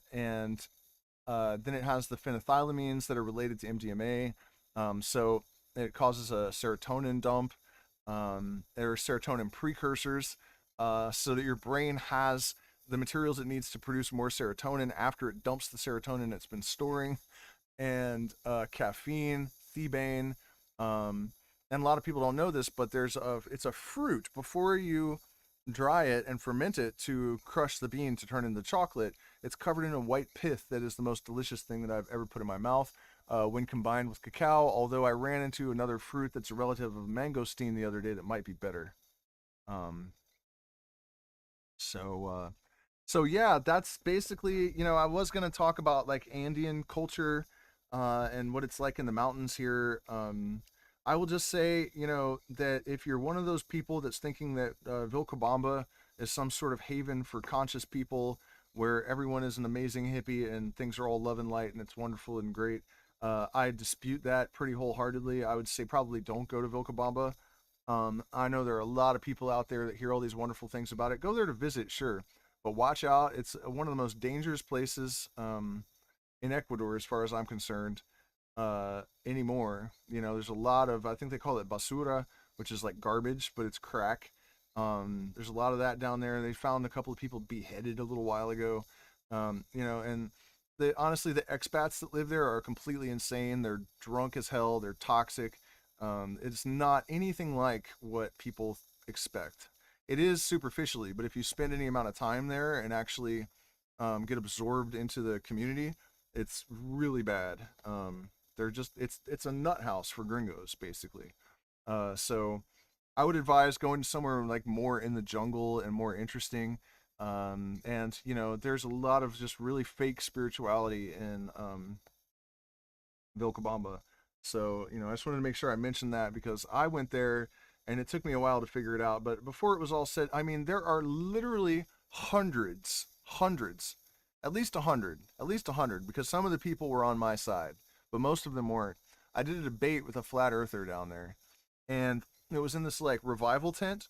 then it has the phenethylamines that are related to MDMA. So it causes a serotonin dump. There are serotonin precursors, so that your brain has the materials it needs to produce more serotonin after it dumps the serotonin it's been storing. And caffeine, thebaine, and a lot of people don't know this, but it's a fruit. Before you dry it and ferment it to crush the bean to turn into chocolate, it's covered in a white pith that is the most delicious thing that I've ever put in my mouth. When combined with cacao, although I ran into another fruit that's a relative of mangosteen the other day that might be better. Um, so yeah, that's basically, I was gonna talk about like Andean culture, and what it's like in the mountains here. I will just say, that if you're one of those people that's thinking that Vilcabamba is some sort of haven for conscious people where everyone is an amazing hippie and things are all love and light and it's wonderful and great, I dispute that pretty wholeheartedly. I would say probably don't go to Vilcabamba. I know there are a lot of people out there that hear all these wonderful things about it. Go there to visit, sure, but watch out. It's one of the most dangerous places in Ecuador, as far as I'm concerned, anymore. There's a lot of, I think they call it basura, which is like garbage, but it's crack. There's a lot of that down there. They found a couple of people beheaded a little while ago. And honestly, the expats that live there are completely insane. They're drunk as hell. They're toxic. It's not anything like what people expect. It is superficially, but if you spend any amount of time there and actually get absorbed into the community, it's really bad. They're just it's a nut house for gringos basically. So I would advise going to somewhere like more in the jungle and more interesting. And there's a lot of just really fake spirituality in Vilcabamba. So I just wanted to make sure I mentioned that because I went there and it took me a while to figure it out. But before it was all said, I mean, there are literally hundreds, at least 100, because some of the people were on my side, but most of them weren't. I did a debate with a flat earther down there, and it was in this like revival tent.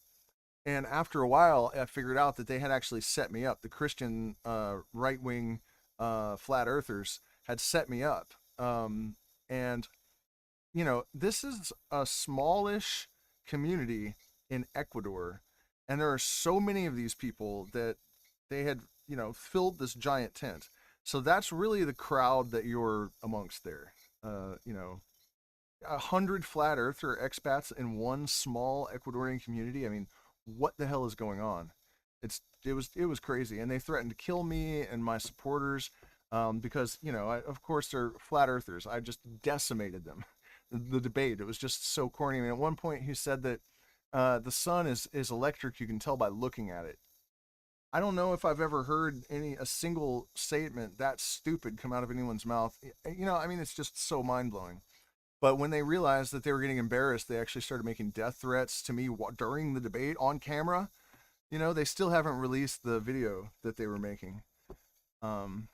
And after a while, I figured out that they had actually set me up. The Christian right wing flat earthers had set me up. And this is a smallish community in Ecuador, and there are so many of these people that they had, filled this giant tent. So that's really the crowd that you're amongst there. Uh, you know, 100 flat earther expats in one small Ecuadorian community. I mean, what the hell is going on? It was crazy, and they threatened to kill me and my supporters because of course they're flat earthers. I just decimated them. The debate, it was just so corny. I mean, at one point he said that the sun is electric. You can tell by looking at it. I don't know if I've ever heard a single statement that stupid come out of anyone's mouth. I mean, it's just so mind blowing. But when they realized that they were getting embarrassed, they actually started making death threats to me during the debate on camera. They still haven't released the video that they were making. Um,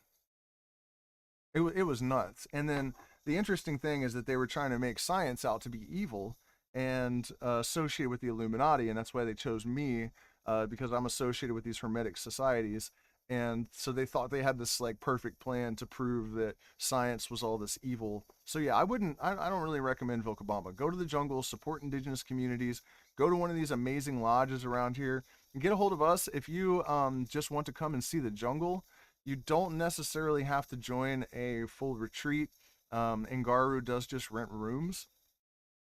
it was nuts. And then the interesting thing is that they were trying to make science out to be evil and associated with the Illuminati, and that's why they chose me because I'm associated with these hermetic societies. And so they thought they had this like perfect plan to prove that science was all this evil. So yeah, I don't really recommend Vilcabamba. Go to the jungle, support indigenous communities, go to one of these amazing lodges around here, and get a hold of us if you just want to come and see the jungle. You don't necessarily have to join a full retreat. Ngaru does just rent rooms.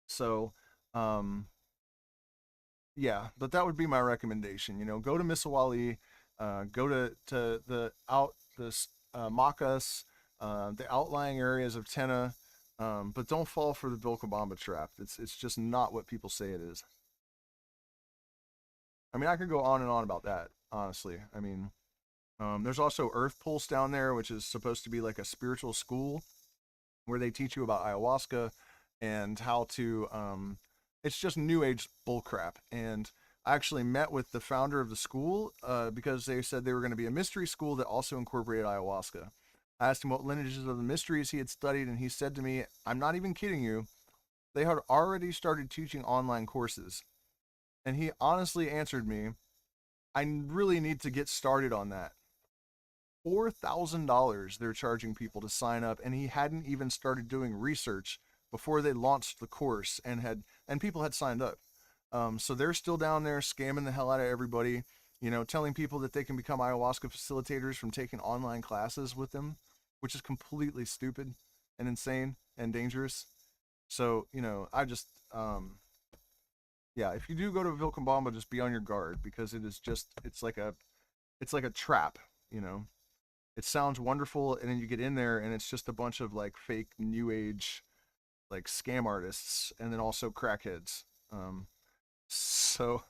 So, um, yeah, but that would be my recommendation. Go to Misawali, go to Macas, the outlying areas of Tena, but don't fall for the Vilcabamba trap. It's just not what people say it is. I mean, I could go on and on about that, honestly. I mean, there's also Earth Pulse down there, which is supposed to be like a spiritual school where they teach you about ayahuasca and how to. It's just new age bullcrap. And I actually met with the founder of the school because they said they were going to be a mystery school that also incorporated ayahuasca. I asked him what lineages of the mysteries he had studied, and he said to me, "I'm not even kidding you. They had already started teaching online courses." And he honestly answered me, "I really need to get started on that." $4,000 they're charging people to sign up, and he hadn't even started doing research before they launched the course and people had signed up. So they're still down there scamming the hell out of everybody, telling people that they can become ayahuasca facilitators from taking online classes with them, which is completely stupid and insane and dangerous. So, I just yeah, if you do go to Vilcabamba, just be on your guard because it's like a trap, you know. It sounds wonderful, and then you get in there and it's just a bunch of like fake new age like scam artists and then also crackheads. So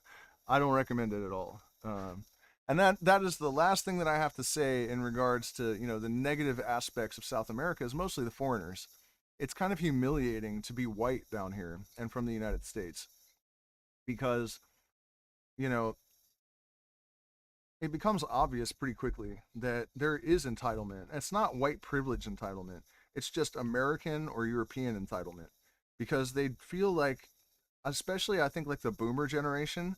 I don't recommend it at all. And that is the last thing that I have to say in regards to the negative aspects of South America is mostly the foreigners. it's kind of humiliating to be white down here and from the United States because, you know, it becomes obvious pretty quickly that there is entitlement. It's not white privilege entitlement. It's just American or European entitlement because they feel like, especially I think like the boomer generation,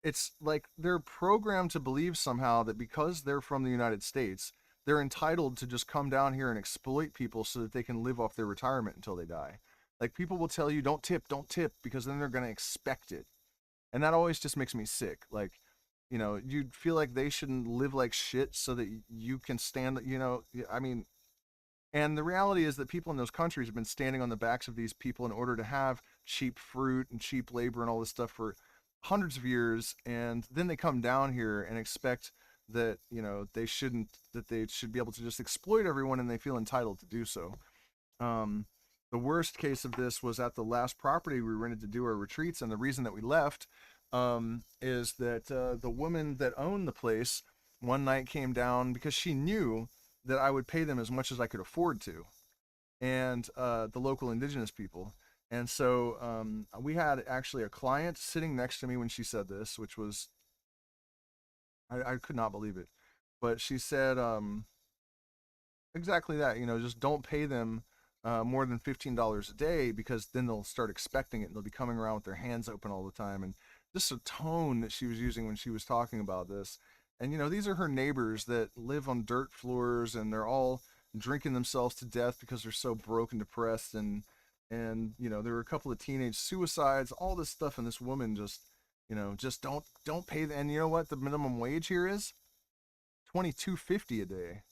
it's like they're programmed to believe somehow that because they're from the United States, they're entitled to just come down here and exploit people so that they can live off their retirement until they die. Like people will tell you don't tip because then they're going to expect it. And that always just makes me sick. Like, you know, you feel like they shouldn't live like shit so that you can stand, you know, I mean, and the reality is that people in those countries have been standing on the backs of these people in order to have cheap fruit and cheap labor and all this stuff for hundreds of years. And then they come down here and expect that, you know, that they should be able to just exploit everyone and they feel entitled to do so. Um, the worst case of this was at the last property we rented to do our retreats. And the reason that we left is that the woman that owned the place one night came down because she knew that I would pay them as much as I could afford to, and the local indigenous people. And so we had actually a client sitting next to me when she said this, which was, I could not believe it. But she said exactly that, you know, just don't pay them more than $15 a day because then they'll start expecting it and they'll be coming around with their hands open all the time. And just a tone that she was using when she was talking about this. And, you know, these are her neighbors that live on dirt floors and they're all drinking themselves to death because they're so broke and depressed. And, you know, there were a couple of teenage suicides, all this stuff. And this woman just, you know, just don't pay. And you know what the minimum wage here is? $22.50 a day.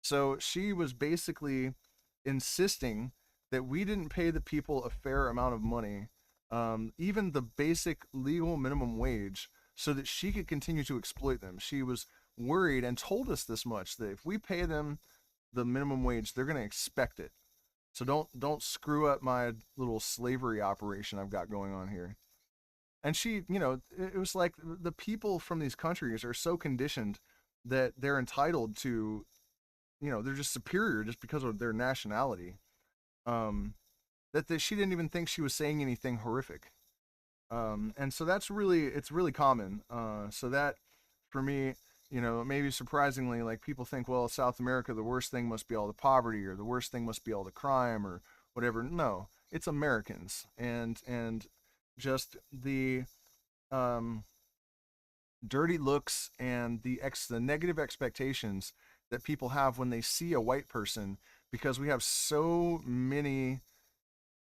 So she was basically insisting that we didn't pay the people a fair amount of money, even the basic legal minimum wage, so that she could continue to exploit them. She was worried and told us this much, that if we pay them the minimum wage, they're going to expect it. So don't screw up my little slavery operation I've got going on here. And she, you know, it was like the people from these countries are so conditioned that they're entitled to, you know, they're just superior just because of their nationality. Um, that she didn't even think she was saying anything horrific. And so that's really, it's really common. So that for me, you know, maybe surprisingly, like people think, well, South America, the worst thing must be all the poverty or the worst thing must be all the crime or whatever. No, it's Americans and just the um, dirty looks and the negative expectations that people have when they see a white person, because we have so many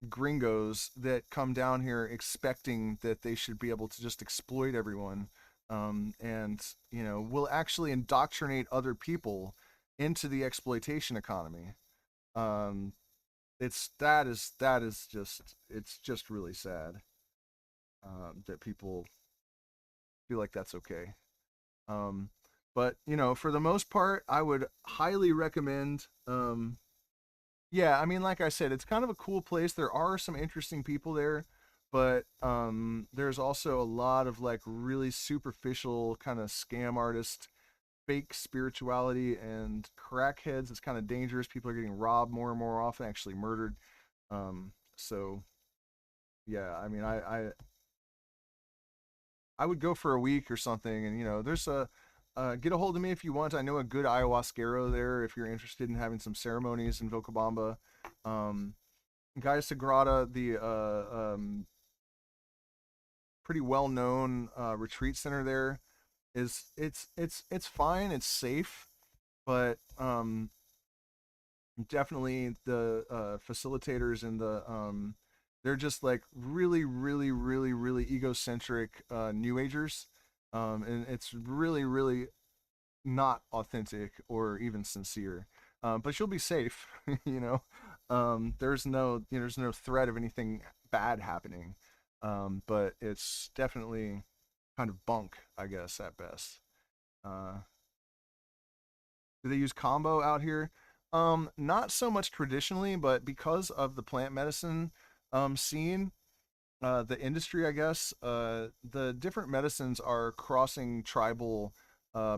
gringos that come down here expecting that they should be able to just exploit everyone, and you know, will actually indoctrinate other people into the exploitation economy. um, that is just, it's just really sad, that people feel like that's okay. um, but you know, for the most part, I would highly recommend. Yeah, I mean, like I said, it's kind of a cool place. There are some interesting people there, but there's also a lot of like really superficial kind of scam artist, fake spirituality, and crackheads. It's kind of dangerous. People are getting robbed more and more often, actually murdered. So yeah, I mean, I would go for a week or something, and you know, there's a get a hold of me if you want. I know a good ayahuasquero there if you're interested in having some ceremonies in Vilcabamba. Um, Gaia Sagrada, the pretty well known retreat center there, is it's fine, it's safe, but definitely the facilitators and the they're just like really really really really egocentric new agers, and it's really really not authentic or even sincere. But you'll be safe. You know, there's no, you know, there's no threat of anything bad happening. But it's definitely kind of bunk, I guess, at best. Uh, do they use combo out here? Not so much traditionally, but because of the plant medicine scene, the industry, I guess, the different medicines are crossing tribal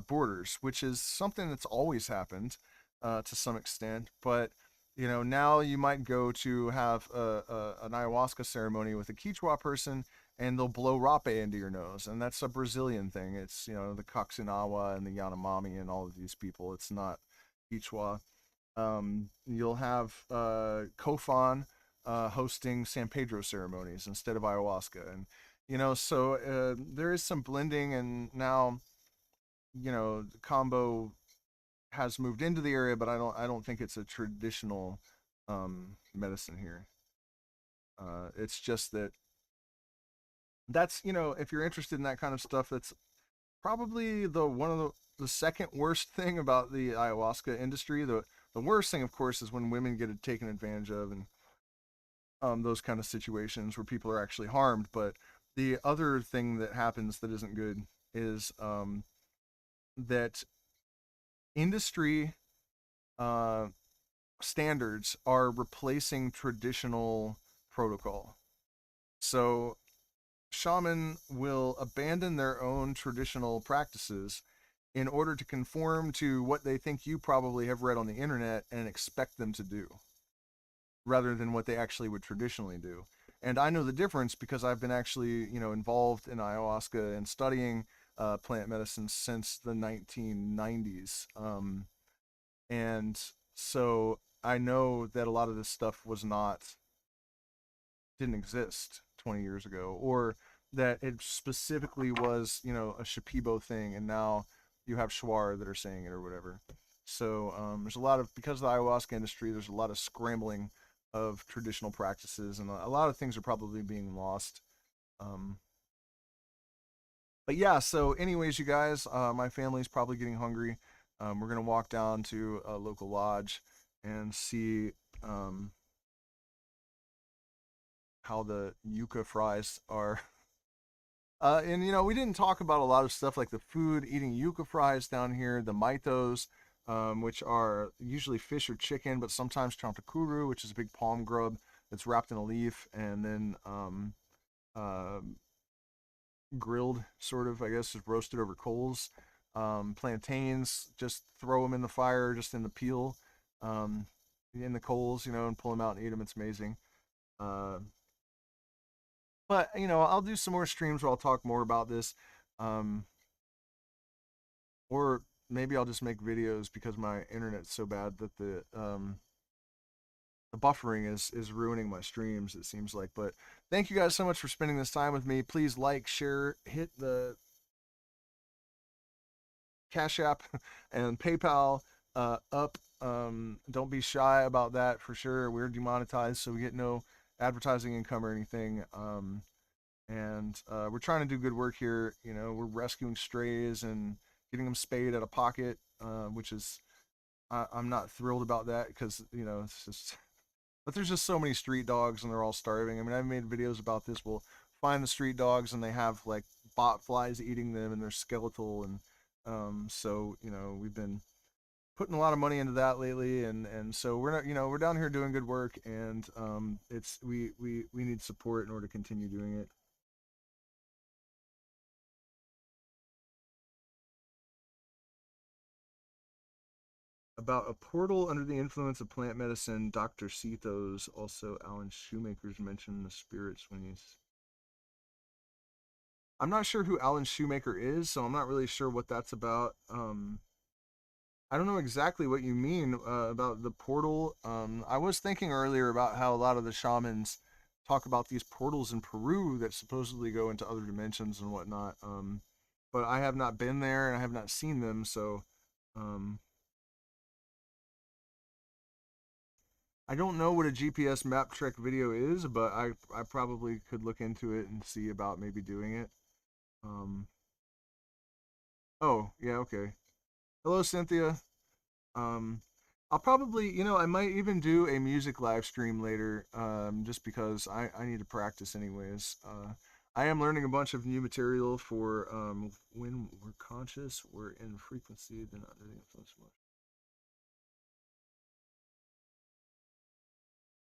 borders, which is something that's always happened to some extent. But You know, now you might go to have an ayahuasca ceremony with a Quichua person, and they'll blow rape into your nose, and that's a Brazilian thing. It's, you know, the Coxinawa and the Yanomami and all of these people. It's not Quichua. You'll have Kofan hosting San Pedro ceremonies instead of ayahuasca, and you know, so there is some blending, and now, you know, the combo has moved into the area, but I don't think it's a traditional medicine here. It's just that that's, you know, if you're interested in that kind of stuff, that's probably the one of the second worst thing about the ayahuasca industry. The worst thing, of course, is when women get taken advantage of, and those kind of situations where people are actually harmed. But the other thing that happens that isn't good is that industry uh, standards are replacing traditional protocol. So shaman will abandon their own traditional practices in order to conform to what they think you probably have read on the internet and expect them to do, rather than what they actually would traditionally do. And I know the difference because I've been actually, you know, involved in ayahuasca and studying plant medicine since the 1990s. And so I know that a lot of this stuff didn't exist 20 years ago, or that it specifically was, you know, a Shipibo thing, and now you have Shuar that are saying it or whatever. So there's a lot of, because of the ayahuasca industry, there's a lot of scrambling of traditional practices, and a lot of things are probably being lost. Um, but yeah, so anyways, you guys, my family's probably getting hungry. We're gonna walk down to a local lodge and see um, how the yuca fries are. And you know, we didn't talk about a lot of stuff like the food, eating yuca fries down here, the maitos, which are usually fish or chicken, but sometimes chantakuru, which is a big palm grub that's wrapped in a leaf and then uh, grilled, sort of, I guess, is roasted over coals. Plantains, just throw them in the fire, just in the peel, um, in the coals, you know, and pull them out and eat them. It's amazing. Uh, but you know, I'll do some more streams where I'll talk more about this. Um, or maybe I'll just make videos because my internet's so bad that the buffering is ruining my streams, it seems like. But thank you guys so much for spending this time with me. Please like, share, hit the Cash App and PayPal up. Don't be shy about that for sure. We're demonetized, so we get no advertising income or anything. And we're trying to do good work here. You know, we're rescuing strays and getting them spayed out of pocket, which is, I'm not thrilled about that because, you know, it's just, but there's just so many street dogs and they're all starving. I mean, I've made videos about this. We'll find the street dogs and they have like bot flies eating them and they're skeletal, and so you know, we've been putting a lot of money into that lately, and so we're not, you know, we're down here doing good work, and it's we need support in order to continue doing it. About a portal under the influence of plant medicine, Dr. Sethos, also Alan Shoemaker's mentioned the spirits when he's. I'm not sure who Alan Shoemaker is, so I'm not really sure what that's about. I don't know exactly what you mean about the portal. I was thinking earlier about how a lot of the shamans talk about these portals in Peru that supposedly go into other dimensions and whatnot. But I have not been there and I have not seen them, so um, I don't know what a GPS map trek video is, but I probably could look into it and see about maybe doing it. Um, oh yeah, okay. Hello, Cynthia. Um, I'll probably, you know, I might even do a music live stream later, just because I need to practice anyways. I am learning a bunch of new material for when we're conscious, we're in frequency, then under the influence.